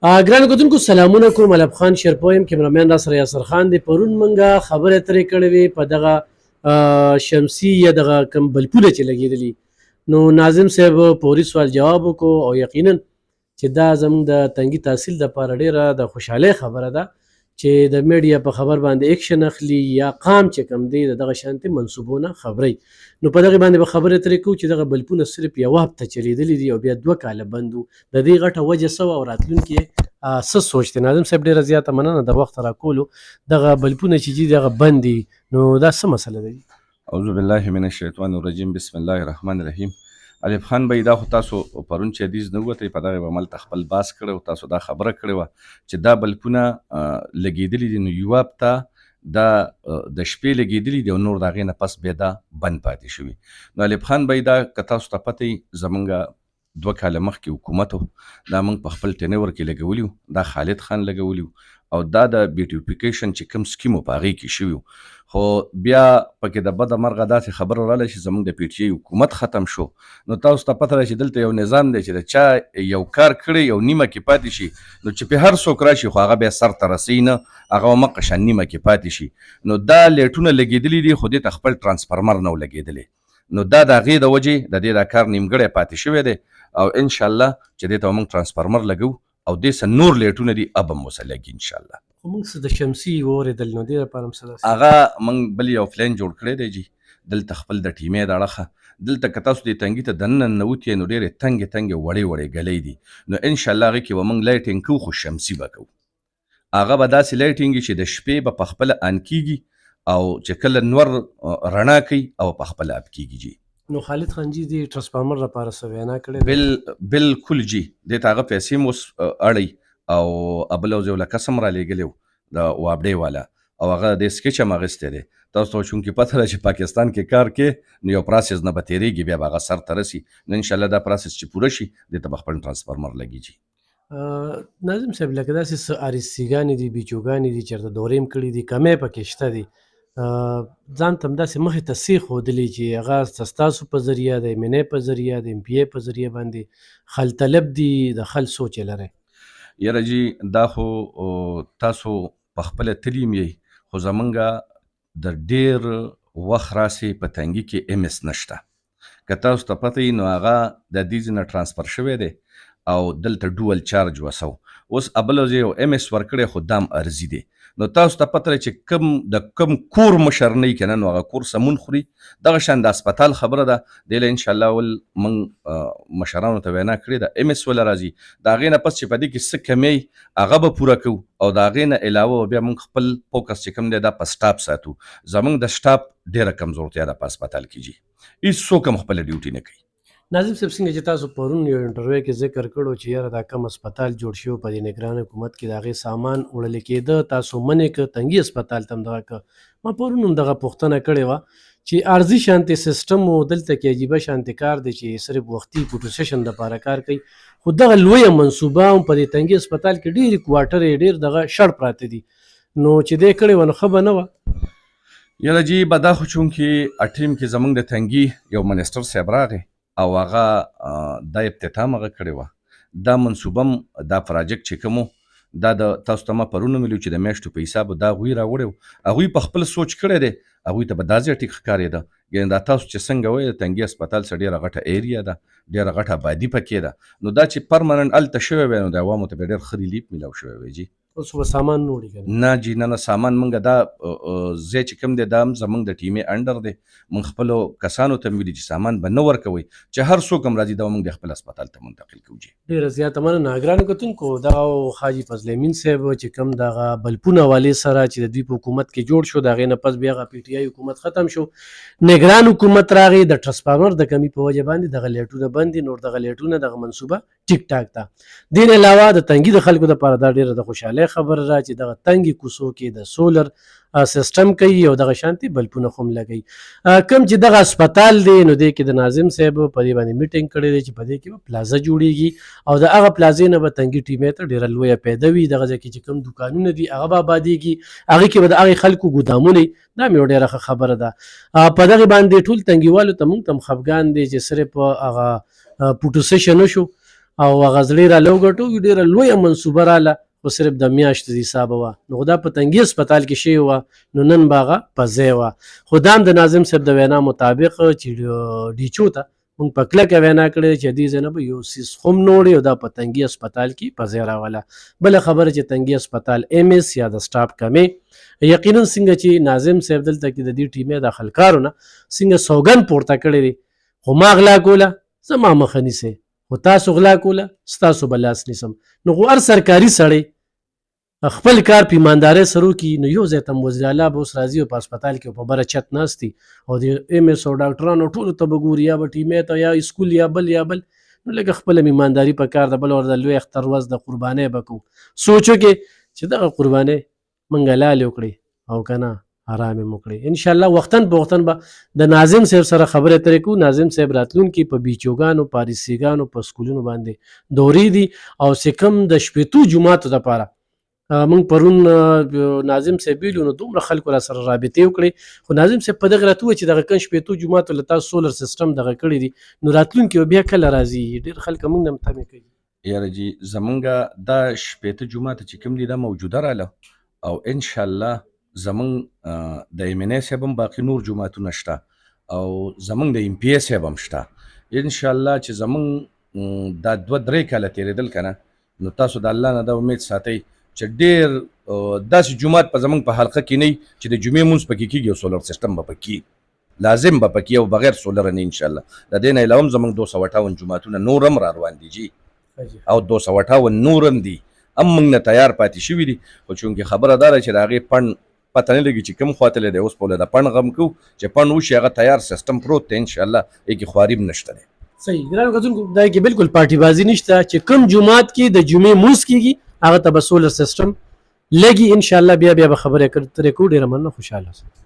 ګرانو کتونکو سلامونه کوم. علب خان شرپویم کیمرامین را سره یاسر خان دی. پرون منګه خبره ترې کړې وې په دغه شمسي یا دغه کم بلپونه چې لګېدلي، نو ناظم صاحب پوري سوال جواب وکړو او یقینا چې دا زموږ د تنګي تحصیل دپاره ډېره د خوشحالۍ خبره ده چې د میډیا په خبر باندې اکشن اخلي یا قام چې کم دی د دغه شانتي منصوبونه خبري. نو په دغه باندې به خبرې ترې کوو چې دغه بلپونه صرف یوه هفته چلېدلي دي او بیا 2 کاله بند وو. د دې غټه وجه څه وه او راتلونکي څه سوچ دی؟ ناظم صاحب ډېره زیاته مننه د وخت راکولو. دغه بلپونه چې دي دغه بند دي، نو دا څه مسله ده؟ اعوذ بالله من الشیطان الرجیم، بسم الله الرحمن الرحیم. علب خان بھائی، دا خو تاسو پرون چې حدیث نه وته په دغه عمل خپل باس کړو، تاسو دا خبره کړې وه چې دا بلپونه لګېدلي دي، نو یوه هفته دا د شپې لګېدلي دي او نور د هغې نه پس بیا دا بند پاتې شوي. نو علب خان بھائی، دا که تاسو ته پته وي زمونږ 2 کاله مخکې حکومت و، دا موږ په خپل ټینور کې لګولي وو، دا خالد خان لګولي وو او دا د بیوټیفیکیشن چې کوم سکیم و په هغې کې شوي وو. خو بیا پکې د بده مرغه داسې خبره راغله چې زموږ د پی ټي آی حکومت ختم شو. نو تاسو ته پته ده چې دلته یو نظام دی چې د چا یو کار کړی یو نیمه کې پاتې شي، نو چې په هر څوک راشي خو هغه بیا سر ته رسوي نه، هغه همغه شان نیمه کې پاتې شي. نو دا لیټونه لګېدلي دي خو دې ته خپل ټرانسفارمر نه و لګېدلی، نو دا د هغې د وجې د دې دا کار نیمګړی پاتې شوی دی او انشاءالله چې دې ته به موږ ټرانسفارمر لګو او دې څه نور لیټونه دي اب هم ورسره لګي انشاءالله. خو موږ څه د شمسي واورېدل، نو دې لپاره هم څه داسې هغه موږ بل یو پلان جوړ کړی دی جي، دلته خپل د ټیمې د اړخه دلته که تاسو دې تنګي ته دننه ننوتې نو ډېرې تنګې تنګې وړې وړې ګلۍ دي، نو انشاءالله هغې کې به موږ لایټینګ کوو خو شمسي به کوو. هغه به داسې لایټینګ چې د شپې به په خپله آن کېږي او چې کله نور رڼا کوي او په خپله اب کېږي جي. نو خالد خان جي د ټرانسفارمر لپاره څه وینا کړې؟ بالکل جي، دې ته هغه پیسې هم اوس اړئ او بل یو له کس هم رالیږلی و د وابډې والا او هغه د سکیچ هم اخیستی دی. تاسو ته چونکې پته ده چې پاکستان کې کار کې نو یو پروسس نه به تېرېږي، بیا به هغه سر ته رسي. نو انشاءالله دا پروسس چې پوره شي دې ته به خپل ټرانسفارمر لګي جي. ناظم صاحب، لکه داسې څه آر ایس سي ګانې دي، بیچوګانې دي، چېرته دورې هم کړي دي، کمې پکې شته دي، ځان ته هم داسې مخې ته څې ښودلي چې هغه ستاسو په ذریعه د ایم این اے په ذریعه د ایم پي اے په ذریعه باندې خل طلب دي، د خل سوچ یې لرئ؟ یاره جي، دا خو تاسو په خپله تلي یم یئ، خو زمونږ د ډېر وخت راسې په تنګي کې ایم ایس نشته. که تاسو ته پته وي نو هغه د دې ځای نه ټرانسفر شوی دی او دلته ډول چارج وسو. اوس ابله زه یو ایم ایس ورکړی خو دا هم ارزي دی. نو تاسو ته پته چې کوم کور مشر نه وي که نه، نو هغه کور سمون خوري. دغه شان د هسپتال خبره ده، دې له انشاءالله ول موږ مشرانو ته وینا کړې ده ایم ایس وله راځي، د هغې نه پس چې په دې کې څه کمی هغه به پوره کوو او د هغې نه علاوه بیا موږ خپل فوکس چې کوم دی دا په سټاپ ساتو. زموږ د سټاپ ډېره کمزورتیا ده په هسپتال کې جي، هېڅوک هم خپله ډیوټي نه کوي. ناظم صاحب، څنګه چې تاسو پرون یو انټرویو کې ذکر کړو چې یاره دا کم هسپتال جوړ شوی په دې نګران حکومت کې د هغې سامان وړلې کېده، تاسو منې که تنګي هسپتال ته هم دغه که ما پرون هم دغه پوښتنه کړې وه چې عرضي شانتې سیسټم و دلته کې عجیبه شانتې کار دی چې صرف وختي فوټوسیشن دپاره کار کوي، خو دغه لویه منصوبه هم په دې تنګي هسپتال کې ډېرې کوارټر یې ډېر دغه شړ پراته دي، نو چې دی کړې وه نو ښه به نه وه؟ یاره جي، به دا خو چونکې اټیم کې زموږ د تنګي یو منسټر صاحب راغی او هغه دا ابتتام هغه کړې وه، دا منصوبه هم دا پراجکټ چې کوم دا د تاسو ته ما پرون ویلي چې د میاشتو په حساب دا هغوی راوړی و، هغوی په خپل سوچ کړی دی، هغوی ته به دا ځای ټیک ښکارېده. یعنې دا تاسو چې څنګه وایي د تنګي هسپتال څخه ډېره غټه ایریا ده، ډېره غټه آبادي پکې ده، نو دا چې پرمننټ هلته شوی وی نو د عوامو ته به ډېر ښه ریلیف میلاو شوی وی جي. اوس به سامان نه وړي که نه؟ نه جي، نه سامان موږ دا ځای چې کوم دی دا هم زموږ د ټیمې انډر دی، موږ خپلو کسانو ته ویلي چې سامان به نه ورکوئ، چې هر څوک هم راځي دا موږ د خپل هسپتال ته منتقل کوو جي. ډېره زیاته مننه. ګرانو کتونکو، دغه حاجي فضل امین صاحب چې کوم دغه بلپونه حوالې سره چې د دوی په حکومت کې جوړ شو، د هغې نه پس بیا هغه پی ټي آی حکومت ختم شو، نګران حکومت راغی، د ټرانسفارمر د کمي په وجه باندې دغه لیټونه بند دي، نور دغه لیټونه دغه منصوبه ټیک ټاک ده. دې نه علاوه د تنګي د خلکو دپاره دا ډېره د خوشحالۍ خبره ده چې دغه تنګي کوڅو کې د سولر سیسټم کوي او دغه شانتي بلپونه خو هم لګوي. کوم چې دغه هسپتال دی نو دې کې د ناظم صاحب په دې باندې میټینګ کړی دی چې په دې کې به پلازه جوړیږي او د هغه پلازې نه به تنګي ټیمې ته ډېره لویه پیدا وي. دغه ځای کې چې کوم دوکانونه دي هغه به آبادېږي، هغې کې به د هغې خلکو ګودامونه وي. دا مې یو ډېره ښه خبره ده. په دغې باندې ټول تنګیوالو ته موږ ته هم خفګان دی چې صرف هغه فوټوسیشن وشو او هغه زړې را لوګټو ډېره لویه منصوبه راله خو صرف د میاشتې د حسابه وه نو خو دا په تنګي هسپتال کې شوې وه نو نن به هغه په ځای وه خو دا هم د ناظم صاحب د وینا مطابق چې ډیچو ته مونږ په کلکه وینا کړې چې دې ځای نه به یو څیز هم نه وړي او دا په تنګي هسپتال کې په ځای راوله بله خبره چې تنګي هسپتال MS یا د سټاف کمې یقینا څنګه چې ناظم صاحب دلته کې د دې ټیمې د خلکارو نه څنګه سوګند پورته کړی دی خو ما غلا کوله زما مخه نیسئ خو تاسو غلا کوله ستاسو به لاس نیسم نو خو هر سرکاري سړی خپل کار په ایماندارۍ سره وکړي نو یو ځای ته وزیر اعلی به اوس راځي او په هسپتال کې په بره چت ناست دي او د MS او ډاکټرانو ټولو ته به ګوري یا به ټیمې ته یا سکول یا بل نو لکه خپله ایمانداري په کار ده بل ور د لوی اختر ورځ د قربانۍ به کوو سوچ وکړې چې دغه قربانۍ موږ حلالې وکړې او که نه حرام یې وکړې انشاءالله وختن په وختن به د ناظم صاحب سره خبرې اترې کوو ناظم صاحب راتلونکي په بیچوګانو په آرسیګانو په سکولونو باندې دورې دي او چې کوم د شپېتو جوماتو دپاره مونږ پرون ناظم صاحب ویلو نو دومره خلکو را سره رابطې وکړې خو ناظم صاحب په دغه راته وویل چې دغه کوم شپېتو جوماتو له تاسو سولر سیسټم دغه کړی دي نو راتلونکي به بیا کله راځي ډېر خلک مونږ نه هم تمې کوي یاره جی زمونږ دا شپېته جوماته چې کوم دي دا موجوده راله او انشاءالله زمونږ د MNA صاحب هم باقي نور جوماتونه شته او زمونږ د MPA صاحب هم شته انشاءالله چې زمونږ دا 2-3 کاله تېرېدل که نه نو تاسو د الله نه دا امید ساتئ چې ډېر داسې جومات په زمونږ په حلقه کې نه چې د جمعې مونځ پکې کېږي او سولر سیسټم به پکې لازم به پکې او بغیر سولر نه انشاءالله د دې نه علاوه هم زمونږ 258 جوماتونه نور هم را روان دي جي او 258 نور هم دي هم موږ نه تیار پاتې شوي دي خو چونکې خبره دا ده چې د هغې پڼ پته نه لګي چې کوم خواته دی اوس په د پڼ غم کوو چې پڼ وشي هغه تیار سیسټم پروت دی انشاءالله یې کې خواري هم نشته دی صحیح ګرانو کتونکو دا کې بالکل پارټي بازي نشته چې کوم جومات کې د جمعې مونځ کېږي هغه ته به سولر سیسټم لګي انشاءالله بیا به خبرې اترې کوو ډېره مننه خوشحاله اوسئ